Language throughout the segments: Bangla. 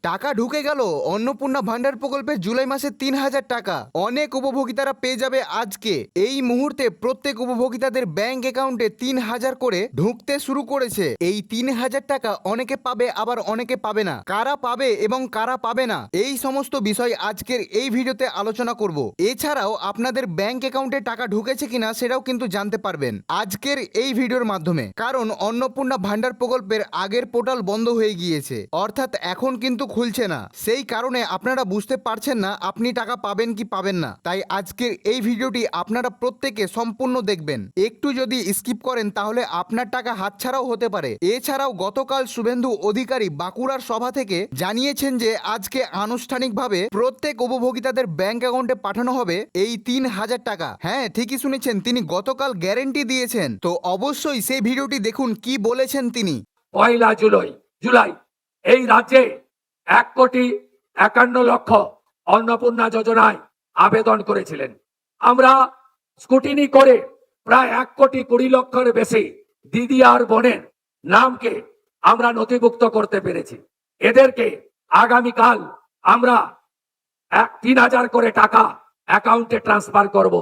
টাকা ঢুকে গেল অন্নপূর্ণা ভান্ডার প্রকল্পে জুলাই মাসে ৩,০০০ টাকা। অনেক উপভোক্তারা পেয়ে যাবে আজকে। এই মুহূর্তে প্রত্যেক উপভোক্তাদের ব্যাংক অ্যাকাউন্টে ৩,০০০ করে ঢুকতে শুরু করেছে। এই ৩,০০০ টাকা অনেকে পাবে, আবার অনেকে পাবে না। কারা পাবে এবং কারা পাবে না, এই সমস্ত বিষয় আজকের এই ভিডিওতে আলোচনা করব। এছাড়াও আপনাদের ব্যাংক অ্যাকাউন্টে টাকা ঢুকেছে কিনা সেটাও কিন্তু জানতে পারবেন আজকের এই ভিডিওর মাধ্যমে। কারণ অন্নপূর্ণা ভান্ডার প্রকল্পের আগের পোর্টাল বন্ধ হয়ে গিয়েছে, অর্থাৎ এখন কিন্তু খুলছে না। সেই কারণে আপনারা বুঝতে পারছেন না আপনি টাকা পাবেন কি পাবেন না। তাই আজকের এই ভিডিওটি আপনারা প্রত্যেকে সম্পূর্ণ দেখবেন। একটু যদি স্কিপ করেন তাহলে আপনার টাকা হাতছাড়াও হতে পারে। এছাড়াও গতকাল শুভেন্দু অধিকারী বাঁকুড়ার সভা থেকে জানিয়েছেন যে আজকে আনুষ্ঠানিকভাবে প্রত্যেক উপভোক্তাদের ব্যাংক অ্যাকাউন্টে পাঠানো হবে এই ৩,০০০ টাকা। হ্যাঁ, ঠিকই শুনেছেন, তিনি গতকাল গ্যারেন্টি দিয়েছেন। তো অবশ্যই সেই ভিডিওটি দেখুন কি বলেছেন তিনি। ১ জুলাই এই রাজ্যে ১,৫১,০০,০০০ অন্নপূর্ণা যোজনায় আবেদন করেছিলেন। আমরা স্কুটিনি করে প্রায় ১,২০,০০,০০০ বেশি দিদি আর বোনের নামকে আমরা নথিভুক্ত করতে পেরেছি। এদেরকে আগামীকাল আমরা ৩,০০০ করে টাকা অ্যাকাউন্টে ট্রান্সফার করব।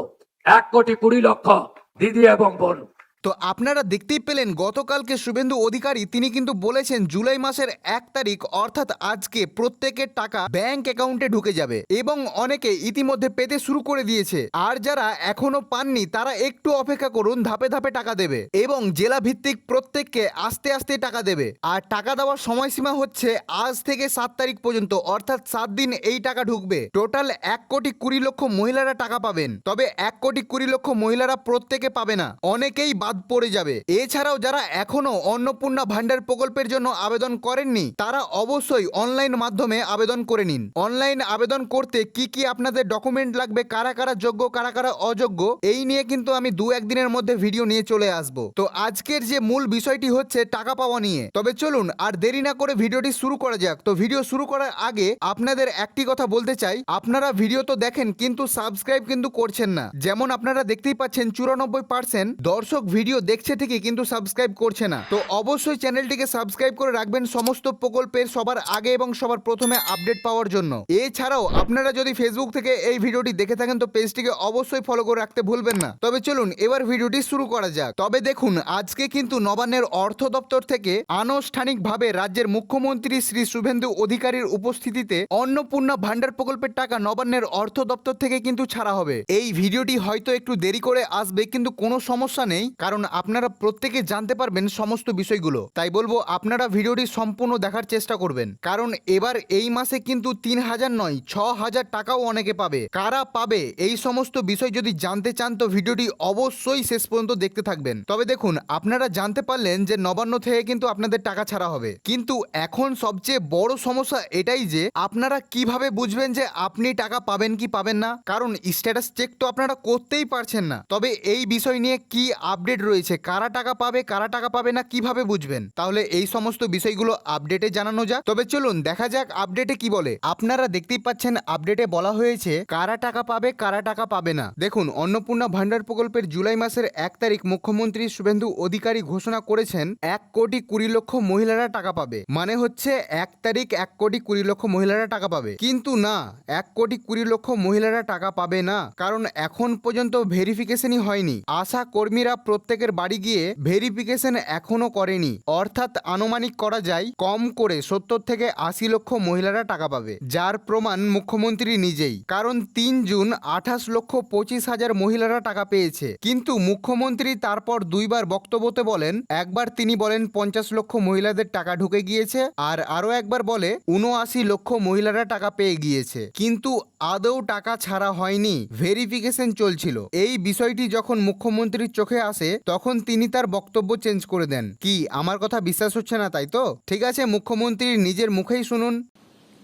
১,২০,০০,০০০ দিদি এবং বোন। তো আপনারা দেখতেই পেলেন গতকালকে শুভেন্দু অধিকারী তিনি কিন্তু বলেছেন জুলাই মাসের ১ তারিখ অর্থাৎ আজকে প্রত্যেকের টাকা ব্যাংক অ্যাকাউন্টে ঢুকে যাবে এবং অনেকে ইতিমধ্যে পেতে শুরু করে দিয়েছে। আর যারা এখনো পাননি তারা একটু অপেক্ষা করুন, ধাপে ধাপে টাকা দেবে এবং জেলা ভিত্তিক প্রত্যেককে আস্তে আস্তে টাকা দেবে। আর টাকা দেওয়ার সময়সীমা হচ্ছে আজ থেকে ৭ তারিখ পর্যন্ত, অর্থাৎ ৭ দিন এই টাকা ঢুকবে। টোটাল ১,২০,০০,০০০ মহিলারা টাকা পাবেন। তবে ১,২০,০০,০০০ মহিলারা প্রত্যেকে পাবে না, অনেকেই বাদ পড়ে যাবে। এছাড়াও যারা এখনো অন্নপূর্ণা ভান্ডার প্রকল্পের জন্য আবেদন করেননি তারা অবশ্যই অনলাইন মাধ্যমে আবেদন করে নিন। অনলাইন আবেদন করতে কি কি আপনাদের ডকুমেন্ট লাগবে, কারা কারা যোগ্য কারা কারা অযোগ্য, এই নিয়ে কিন্তু আমি ২-১ দিনের মধ্যে ভিডিও নিয়ে চলে আসব। তো আজকের যে মূল বিষয়টি হচ্ছে টাকা পাওয়া নিয়ে। তবে চলুন আর দেরি না করে ভিডিওটি শুরু করা যাক। তো ভিডিও শুরু করার আগে আপনাদের একটি কথা বলতে চাই, আপনারা ভিডিও তো দেখেন কিন্তু সাবস্ক্রাইব কিন্তু করছেন না। যেমন আপনারা দেখতেই পাচ্ছেন ৯৪% দর্শক ভিডিও দেখছে ঠিকই কিন্তু সাবস্ক্রাইব করছে না। তো অবশ্যই চ্যানেলটিকে সাবস্ক্রাইব করে রাখবেন সমস্ত প্রকল্পের সবার আগে এবং সবার প্রথমে আপডেট পাওয়ার জন্য। এছাড়াও আপনারা যদি ফেসবুক থেকে এই ভিডিওটি দেখে থাকেন তো পেজটিকে অবশ্যই ফলো করে রাখতে ভুলবেন না। তবে চলুন এবার ভিডিওটি শুরু করা যাক। তবে দেখুন আজকে কিন্তু নবান্নের অর্থ দপ্তর থেকে আনুষ্ঠানিকভাবে রাজ্যের মুখ্যমন্ত্রী শ্রী শুভেন্দু অধিকারীর উপস্থিতিতে অন্নপূর্ণা ভান্ডার প্রকল্পের টাকা নবান্নের অর্থ দপ্তর থেকে কিন্তু ছাড়া হবে। এই ভিডিওটি হয়তো একটু দেরি করে আসবে কিন্তু কোনো সমস্যা নেই, কারণ আপনারা প্রত্যেকে জানতে পারবেন সমস্ত বিষয়গুলো। তাই বলবো আপনারা ভিডিওটি সম্পূর্ণ দেখার চেষ্টা করবেন, কারণ এবার এই মাসে কিন্তু ৩,০০০ নয় ৬,০০০ টাকাও অনেকে পাবে। কারা পাবে এই সমস্ত বিষয় যদি জানতে চান তো ভিডিওটি অবশ্যই শেষ পর্যন্ত দেখতে থাকবেন। তবে দেখুন আপনারা জানতে পারলেন যে নবান্ন থেকে কিন্তু আপনাদের টাকা ছাড়া হবে, কিন্তু এখন সবচেয়ে বড় সমস্যা এটাই যে আপনারা কিভাবে বুঝবেন যে আপনি টাকা পাবেন কি পাবেন না, কারণ স্ট্যাটাস চেক তো আপনারা করতেই পারছেন না। তবে এই বিষয় নিয়ে কি আপডেট রয়েছে, কারা টাকা পাবে কারা টাকা পাবে না কিভাবে বুঝবেন, তাহলে এই সমস্ত বিষয়গুলো আপডেটে জানানো যাক। তবে চলুন দেখা যাক আপডেটে কি বলে। আপনারা দেখতেই পাচ্ছেন আপডেটে বলা হয়েছে কারা টাকা পাবে কারা টাকা পাবে না। দেখুন অন্নপূর্ণা ভান্ডার প্রকল্পের জুলাই মাসের ১ তারিখ মুখ্যমন্ত্রী শুভেন্দু অধিকারী ঘোষণা করেছেন ১,২০,০০,০০০ মহিলারা টাকা পাবে। মানে হচ্ছে ১ তারিখ ১,২০,০০,০০০ মহিলারা টাকা পাবে, কিন্তু না ১,২০,০০,০০০ মহিলারা টাকা পাবে না, কারণ এখন পর্যন্ত ভেরিফিকেশনই হয়নি। আশা কর্মীরা প্রত্যেকের বাড়ি গিয়ে ভেরিফিকেশন এখনো করেনি, অর্থাৎ আনুমানিক করা যায় কম করে ৭০ থেকে ৮০ লক্ষ মহিলারা টাকা পাবে, যার প্রমাণ মুখ্যমন্ত্রী নিজেই। কারণ ৩ জুন ২৮,২৫,০০০ মহিলারা টাকা পেয়েছে, কিন্তু মুখ্যমন্ত্রী তারপর দুইবার বক্তব্যতে বলেন, একবার তিনি বলেন ৫০ লক্ষ মহিলাদের টাকা ঢুকে গিয়েছে, আর আরও একবার বলে ৭৯ লক্ষ মহিলারা টাকা পেয়ে গিয়েছে, কিন্তু আদৌ টাকা ছাড়া হয়নি, ভেরিফিকেশন চলছিল। এই বিষয়টি যখন মুখ্যমন্ত্রীর চোখে আসে তখন তিনি তার বক্তব্য চেঞ্জ করে দেন। কি আমার কথা বিশ্বাস হচ্ছে না তাই তো? ঠিক আছে, মুখ্যমন্ত্রীর নিজের মুখেই শুনুন।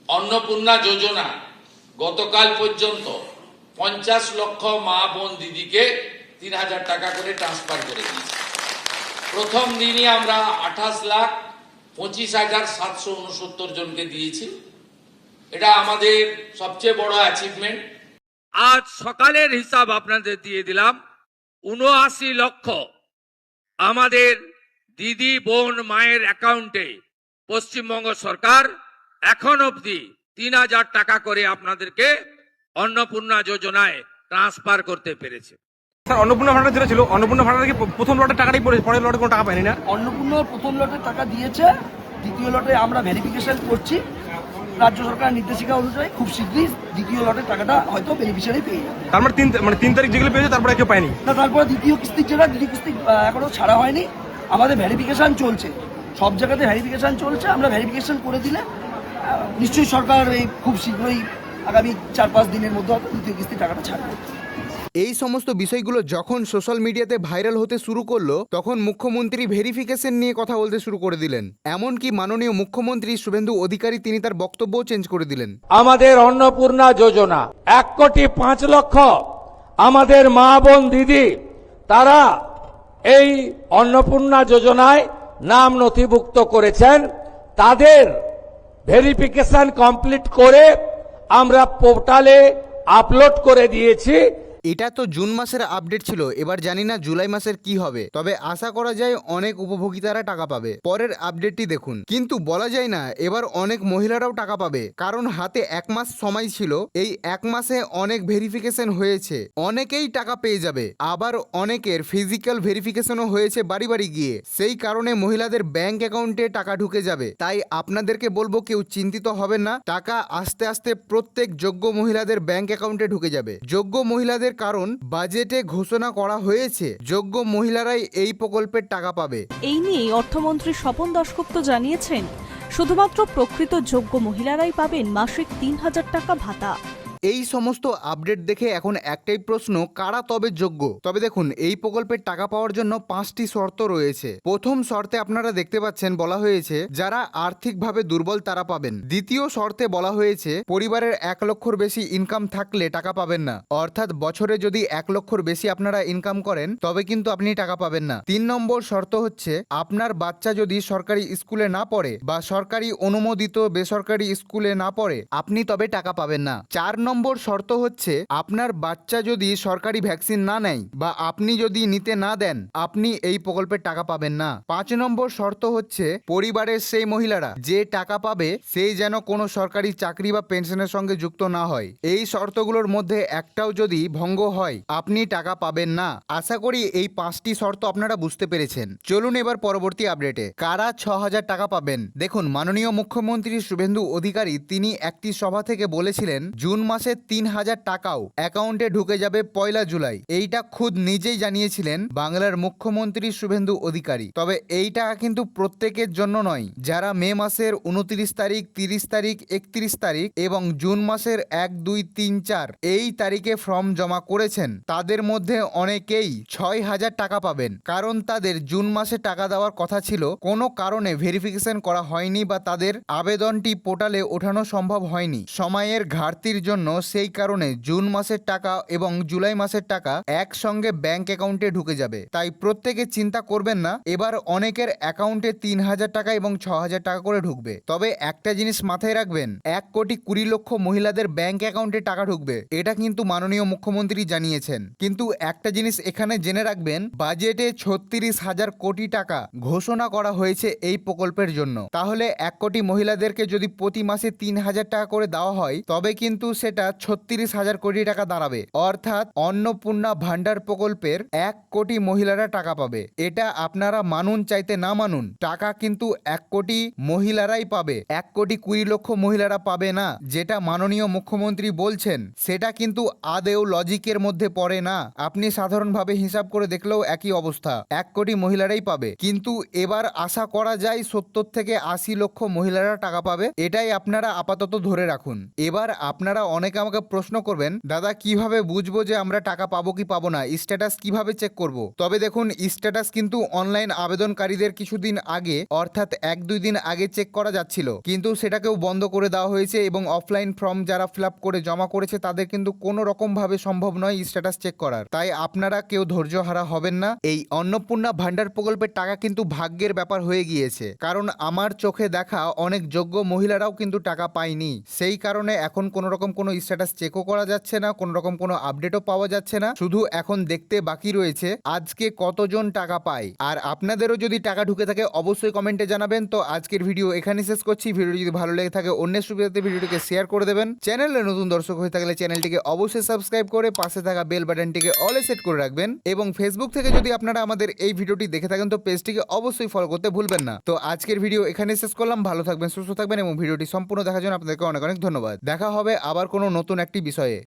অন্নপূর্ণা যোজনা গতকাল পর্যন্ত ৫০ লক্ষ মা বোন দিদিকে ৩,০০০ টাকা করে ট্রান্সফার করে দিয়েছি। প্রথম দিনই আমরা ২৮,২৫,৭৬৯ জনকে দিয়েছি। এটা আমাদের সবচেয়ে বড় অ্যাচিভমেন্ট। আজ সকালের হিসাব আপনাদের দিয়ে দিলাম, ৭৯ লক্ষ আমাদের দিদি বোন মায়ের অ্যাকাউন্টে পশ্চিমবঙ্গ সরকার এখন অবধি 3,000 টাকা করে আপনাদেরকে অন্নপূর্ণা যোজনায় ট্রান্সফার করতে পেরেছে। স্যার অন্নপূর্ণা ভান্ডার যেটা ছিল, অন্নপূর্ণা ভান্ডার কি প্রথম লটের টাকাটাই পড়েছে, পরের লটে কোনো টাকা পায়নি না? অন্নপূর্ণার প্রথম লটের টাকা দিয়েছে, দ্বিতীয় লটে আমরা ভেরিফিকেশন করছি রাজ্য সরকারের নির্দেশিকা অনুযায়ী। খুব শীঘ্রই দ্বিতীয় লটের টাকাটা হয়তো বেনিফিশিয়ারি পেয়ে যাবে। তার মানে 3 তারিখ যেগুলো পেয়েছে তারপরে কেউ পায়নি না, তারপরে দ্বিতীয় কিস্তির দ্বিতীয় কিস্তি এখনো ছাড়া হয়নি। আমাদের ভেরিফিকেশন চলছে, সব জায়গাতে ভেরিফিকেশন চলছে। আমরা ভেরিফিকেশন করে দিলে নিশ্চয়ই সরকার এই খুব শীঘ্রই আগামী 4-5 দিনের মধ্যে হয়তো দ্বিতীয় কিস্তির টাকাটা ছাড়বে। এই সমস্ত বিষয়গুলো যখন সোশ্যাল মিডিয়াতে ভাইরাল হতে শুরু করলো, তখন মুখ্যমন্ত্রী ভেরিফিকেশন নিয়ে কথা বলতে শুরু করে দিলেন। এমনকি মাননীয় মুখ্যমন্ত্রী শুভেন্দু অধিকারী তিনি তার বক্তব্যও চেঞ্জ করে দিলেন। আমাদের অন্নপূর্ণা যোজনা 1,05,00,000 আমাদের মা বোন দিদি তারা এই অন্নপূর্ণা যোজনায় নাম নথিভুক্ত করেছেন। তাদের ভেরিফিকেশন কমপ্লিট করে আমরা পোর্টালে আপলোড করে দিয়েছি। এটা তো জুন মাসের আপডেট ছিল, এবার জানি না জুলাই মাসের কি হবে, তবে আশা করা যায় অনেক উপভোক্তারা টাকা পাবে। পরের আপডেটটি দেখুন। কিন্তু বলা যায় না এবার অনেক মহিলারাও টাকা পাবে, কারণ হাতে 1 মাস সময় ছিল। এই 1 মাসে অনেক ভেরিফিকেশন হয়েছে, অনেকেই টাকা পেয়ে যাবে। আবার অনেকের ফিজিক্যাল ভেরিফিকেশনও হয়েছে বাড়ি বাড়ি গিয়ে, সেই কারণে মহিলাদের ব্যাংক অ্যাকাউন্টে টাকা ঢুকে যাবে। তাই আপনাদেরকে বলবো কেউ চিন্তিত হবেন না, টাকা আস্তে আস্তে প্রত্যেক যোগ্য মহিলাদের ব্যাংক অ্যাকাউন্টে ঢুকে যাবে। যোগ্য মহিলাদের কারণ বাজেটে ঘোষণা করা হয়েছে যোগ্য মহিলারাই এই প্রকল্পের টাকা পাবে। এই নিয়ে অর্থমন্ত্রী স্বপন দাশগুপ্ত জানিয়েছেন, শুধুমাত্র প্রকৃত যোগ্য মহিলারাই পাবেন মাসিক 3,000 টাকা ভাতা। এই সমস্ত আপডেট দেখে এখন একটাই প্রশ্ন, কারা তবে যোগ্য? তবে দেখুন, এই প্রকল্পের টাকা পাওয়ার জন্য 5টি শর্ত রয়েছে। প্রথম শর্তে আপনারা দেখতে পাচ্ছেন বলা হয়েছে যারা আর্থিকভাবে দুর্বল তারা পাবেন। দ্বিতীয় শর্তে বলা হয়েছে পরিবারের 1 লক্ষর বেশি ইনকাম থাকলে টাকা পাবেন না, অর্থাৎ বছরে যদি 1 লক্ষর বেশি আপনারা ইনকাম করেন তবে কিন্তু আপনি টাকা পাবেন না। 3 নম্বর শর্ত হচ্ছে আপনার বাচ্চা যদি সরকারি স্কুলে না পড়ে বা সরকারি অনুমোদিত বেসরকারি স্কুলে না পড়ে আপনি তবে টাকা পাবেন না। 4 নম্বর শর্ত হচ্ছে আপনার বাচ্চা যদি সরকারি ভ্যাকসিন না নেয় বা আপনি যদি নিতে না দেন আপনি এই প্রকল্পের টাকা পাবেন না। 5 নম্বর শর্ত হচ্ছে পরিবারের সেই মহিলারা যে টাকা পাবে সেই যেন কোনো সরকারি চাকরি বা পেনশনের সঙ্গে যুক্ত না হয়। এই শর্তগুলোর মধ্যে একটাও যদি ভঙ্গ হয় আপনি টাকা পাবেন না। আশা করি এই 5টি শর্ত আপনারা বুঝতে পেরেছেন। চলুন এবার পরবর্তী আপডেটে। কারা 6,000 টাকা পাবেন? দেখুন, মাননীয় মুখ্যমন্ত্রী শুভেন্দু অধিকারী তিনি একটি সভা থেকে বলেছিলেন জুন মাসে 3,000 টাকাও অ্যাকাউন্টে ঢুকে যাবে 1 জুলাই। এইটা খুদ নিজেই জানিয়েছিলেন বাংলার মুখ্যমন্ত্রী শুভেন্দু অধিকারী। তবে এই টাকা কিন্তু প্রত্যেকের জন্য নয়। যারা মে মাসের 29 তারিখ, 30 তারিখ, 31 তারিখ এবং জুন মাসের 1, 2, 3, 4 এই তারিখে ফর্ম জমা করেছেন তাদের মধ্যে অনেকেই 6,000 টাকা পাবেন, কারণ তাদের জুন মাসে টাকা দেওয়ার কথা ছিল, কোনো কারণে ভেরিফিকেশন করা হয়নি বা তাদের আবেদনটি পোর্টালে ওঠানো সম্ভব হয়নি সময়ের ঘাটতির জন্য। সেই কারণে জুন মাসের টাকা এবং জুলাই মাসের টাকা একসঙ্গে ব্যাংক অ্যাকাউন্টে ঢুকে যাবে। তাই প্রত্যেকে চিন্তা করবেন না, এবার অনেকের অ্যাকাউন্টে 3,000 টাকা এবং 6,000 টাকা করে ঢুকবে। তবে একটা জিনিস মাথায় রাখবেন, 1,20,00,000 মহিলাদের ব্যাংক অ্যাকাউন্টে টাকা ঢুকবে, এটা কিন্তু মাননীয় মুখ্যমন্ত্রী জানিয়েছেন। কিন্তু একটা জিনিস এখানে জেনে রাখবেন, বাজেটে 36,000 কোটি টাকা ঘোষণা করা হয়েছে এই প্রকল্পের জন্য। তাহলে 1 কোটি মহিলাদেরকে যদি প্রতি মাসে 3,000 টাকা করে দেওয়া হয় তবে কিন্তু সেটা 36,000 কোটি টাকা দাঁড়াবে, অর্থাৎ অন্নপূর্ণা ভান্ডার প্রকল্পের 1 কোটি মহিলারা টাকা পাবে। এটা আপনারা মানুন চাইতে না মানুন, টাকা কিন্তু 1 কোটি মহিলারাই পাবে, 1,20,00,000 মহিলারা পাবে না। যেটা মাননীয় মুখ্যমন্ত্রী বলছেন সেটা কিন্তু আদেও লজিকের মধ্যে পড়ে না। আপনি সাধারণভাবে হিসাব করে দেখলেও একই অবস্থা, 1 কোটি মহিলারাই পাবে। কিন্তু এবার আশা করা যায় 70 থেকে 80 লক্ষ মহিলারা টাকা পাবে, এটাই আপনারা আপাতত ধরে রাখুন। এবার আপনারা অনেকে আমাকে প্রশ্ন করবেন, দাদা কিভাবে বুঝবো যে আমরা টাকা পাবো কি পাবো না, স্ট্যাটাস কিভাবে চেক করব? তবে দেখুন, স্ট্যাটাস কিন্তু অনলাইন আবেদনকারীদের কিছুদিন আগে অর্থাৎ 1-2 দিন আগে চেক করা যাচ্ছিল, কিন্তু সেটাকেও বন্ধ করে দেওয়া হয়েছে এবং অফলাইন ফর্ম যারা ফিল আপ করে জমা করেছে তাদের কিন্তু কোনো রকম ভাবে সম্ভব নয় স্ট্যাটাস চেক করার। তাই আপনারা কেউ ধৈর্য হারা হবেন না। এই অন্নপূর্ণা ভান্ডার প্রকল্পের টাকা কিন্তু ভাগ্যের ব্যাপার হয়ে গিয়েছে, কারণ আমার চোখে দেখা অনেক যোগ্য মহিলারাও কিন্তু টাকা পায়নি। সেই কারণে এখন কোনো রকম কোনো স্ট্যাটাস চেকও করা যাচ্ছে না, কোনো রকম কোনো আপডেটও পাওয়া যাচ্ছে না। শুধু এখন দেখতে বাকি রয়েছে আজকে কতজন টাকা পায়। আর আপনাদেরও যদি টাকা ঢুকে থাকে অবশ্যই কমেন্টে জানাবেন। তো আজকের ভিডিও এখানে শেষ করছি। ভিডিও যদি ভালো লেগে থাকে অন্যের সুবিধাতে ভিডিওটিকে শেয়ার করে দেবেন। চ্যানেলে নতুন দর্শক হয়ে থাকলে চ্যানেলটিকে অবশ্যই সাবস্ক্রাইব করে পাশে থাকা বেল বাটনটিকে অলে সেট করে রাখবেন। এবং ফেসবুক থেকে যদি আপনারা আমাদের এই ভিডিওটি দেখে থাকেন তো পেজটিকে অবশ্যই ফলো করতে ভুলবেন না। তো আজকের ভিডিও এখানে শেষ করলাম। ভালো থাকবেন, সুস্থ থাকবেন এবং ভিডিওটি সম্পূর্ণ দেখার জন্য আপনাদেরকে অনেক অনেক ধন্যবাদ। দেখা হবে আবার কোনো নতুন একটি বিষয়ে।